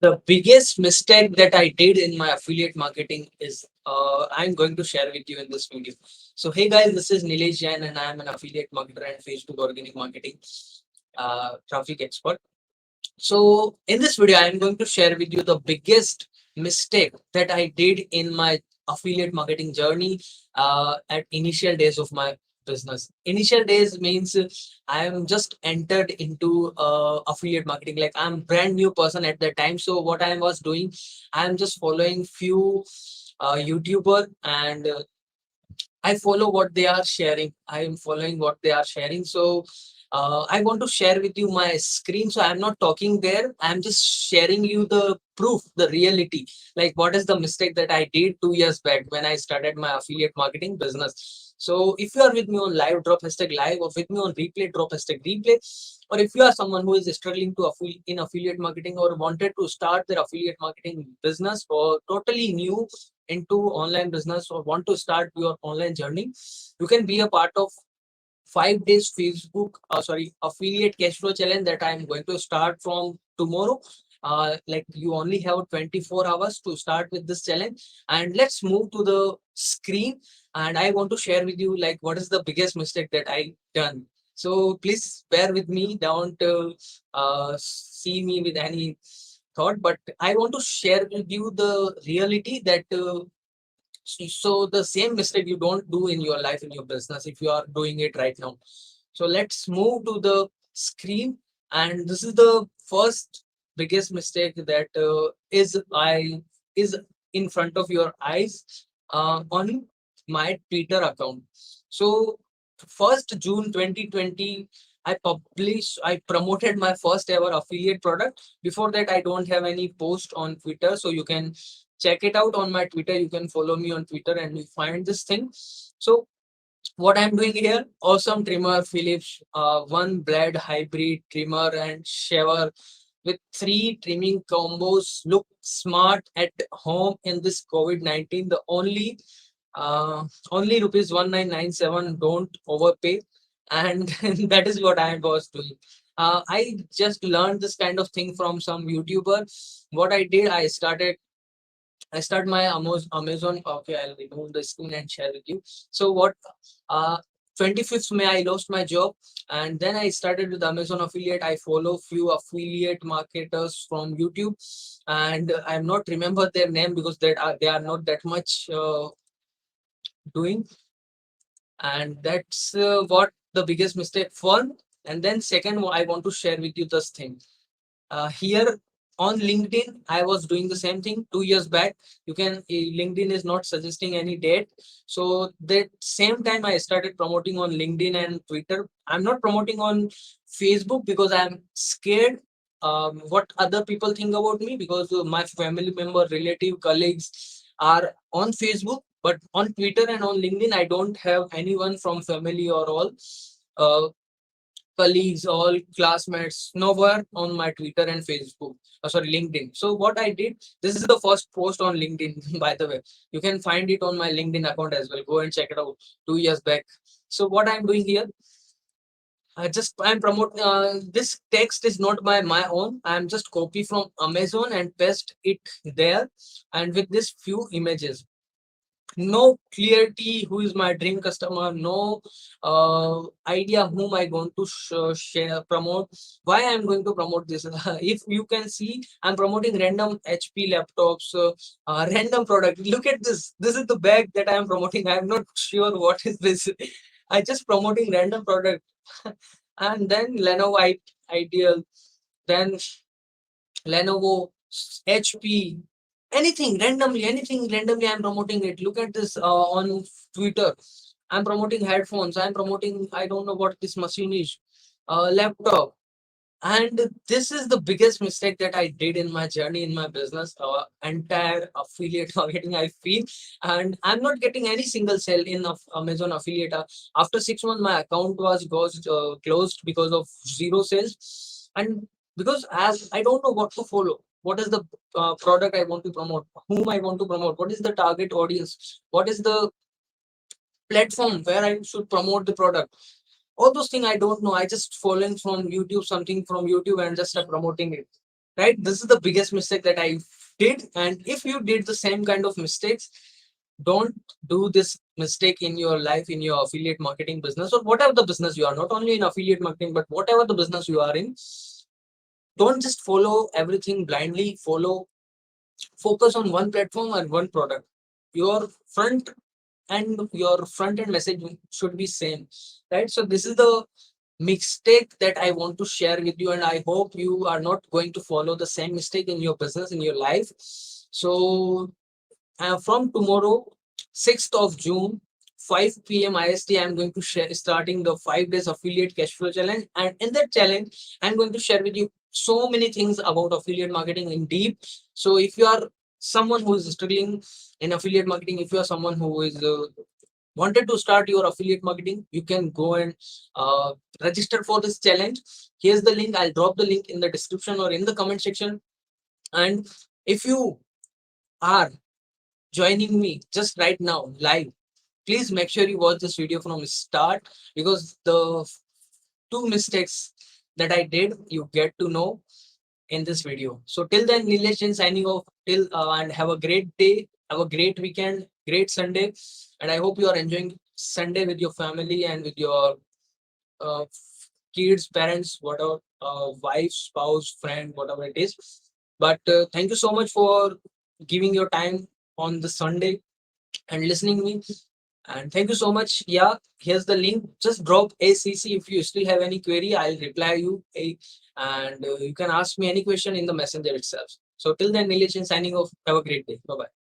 The biggest mistake that I did in my affiliate marketing is I'm going to share with you in this video. So, hey guys, this is Nilesh Jain, and I am an affiliate marketer and Facebook organic marketing traffic expert. So, in this video, I am going to share with you the biggest mistake that I did in my affiliate marketing journey at initial days of my business. Initial days means I am just entered into affiliate marketing. Like I'm brand new person at that time. So what I was doing, I am just following few YouTuber and I follow what they are sharing. I am following what they are sharing. So I want to share with you my screen. So I'm not talking there. I'm just sharing you the proof, the reality. Like what is the mistake that I did 2 years back when I started my affiliate marketing business. So if you are with me on live, drop hashtag live, or with me on replay, drop hashtag replay. Or if you are someone who is struggling to in affiliate marketing or wanted to start their affiliate marketing business or totally new into online business or want to start your online journey, you can be a part of 5 days Facebook, affiliate cash flow challenge that I'm going to start from tomorrow. Like you only have 24 hours to start with this challenge, and let's move to the screen. And I want to share with you like what is the biggest mistake that I done. So please bear with me. Don't see me with any thought, but I want to share with you the reality that so the same mistake you don't do in your life in your business if you are doing it right now. So let's move to the screen, and this is the first biggest mistake that is in front of your eyes on my Twitter account. So 1st June 2020, I promoted my first ever affiliate product. Before that, I don't have any post on Twitter, so you can check it out on my Twitter. You can follow me on Twitter and you find this thing. So what I'm doing here, awesome trimmer Philips, one blade hybrid trimmer and shaver with 3 trimming combos. Look smart at home in this COVID-19. The only rupees 1997. Don't overpay, and that is what I was doing. I just learned this kind of thing from some YouTuber. What I did, I start my Amazon. Okay, I'll remove the screen and share with you. So what? Uh, 25th May I lost my job, and then I started with Amazon affiliate. I follow few affiliate marketers from YouTube, and I'm not remember their name because they are not that much doing, and that's what the biggest mistake. One, and then second, I want to share with you this thing here on LinkedIn. I was doing the same thing 2 years back. You can LinkedIn is not suggesting any date. So that same time I started promoting on LinkedIn and Twitter. I'm not promoting on Facebook because I'm scared what other people think about me, because my family member, relative, colleagues are on Facebook, but on Twitter and on LinkedIn I don't have anyone from family or all. Uh, Colleagues, all classmates, nowhere on my Twitter and Facebook. LinkedIn. So what I did, this is the first post on LinkedIn, by the way. You can find it on my LinkedIn account as well. Go and check it out 2 years back. So what I'm doing here, I'm promoting. This text is not by my own. I'm just copy from Amazon and paste it there, and with this few images, no clarity who is my dream customer, no idea whom I going to share promote, why I'm going to promote this. If you can see, I'm promoting random HP laptops, random product. Look at this is the bag that I'm promoting. I'm not sure what is this. I just promoting random product. And then Lenovo Ideal, then Lenovo, HP, anything randomly, I'm promoting it. Look at this on Twitter. I'm promoting headphones. I'm promoting, I don't know what this machine is, laptop. And this is the biggest mistake that I did in my journey in my business, entire affiliate marketing, I feel. And I'm not getting any single sale in Amazon affiliate. After 6 months, my account was closed because of zero sales. And because as I don't know what to follow, what is the product I want to promote, whom I want to promote, what is the target audience, what is the platform where I should promote the product, all those things I don't know. I just following from YouTube, something from YouTube, and just start promoting it. right? This is the biggest mistake that I did. And if you did the same kind of mistakes, don't do this mistake in your life, in your affiliate marketing business, or whatever the business you are, not only in affiliate marketing, but whatever the business you are in. Don't just follow everything blindly. Focus on one platform and one product. Your front end message should be same, right? So this is the mistake that I want to share with you, and I hope you are not going to follow the same mistake in your business, in your life. So from tomorrow, 6th of June, 5 p.m. IST, I'm going to share starting the 5 days affiliate cash flow challenge. And in that challenge, I'm going to share with you so many things about affiliate marketing in deep. So if you are someone who is struggling in affiliate marketing, if you are someone who is wanted to start your affiliate marketing, you can go and uh, register for this challenge. Here's the link. I'll drop the link in the description or in the comment section. And if you are joining me just right now live, please make sure you watch this video from start, because the two mistakes that I did, you get to know in this video. So till then, Nilesh is signing off. Till and have a great day, have a great weekend, great Sunday, and I hope you are enjoying Sunday with your family and with your uh, kids, parents, whatever, wife, spouse, friend, whatever it is. But thank you so much for giving your time on the Sunday and listening me. And thank you so much. Yeah, here's the link. Just drop ACC if you still have any query. I'll reply you. And you can ask me any question in the messenger itself. So till then, Nilesh is signing off. Have a great day. Bye bye.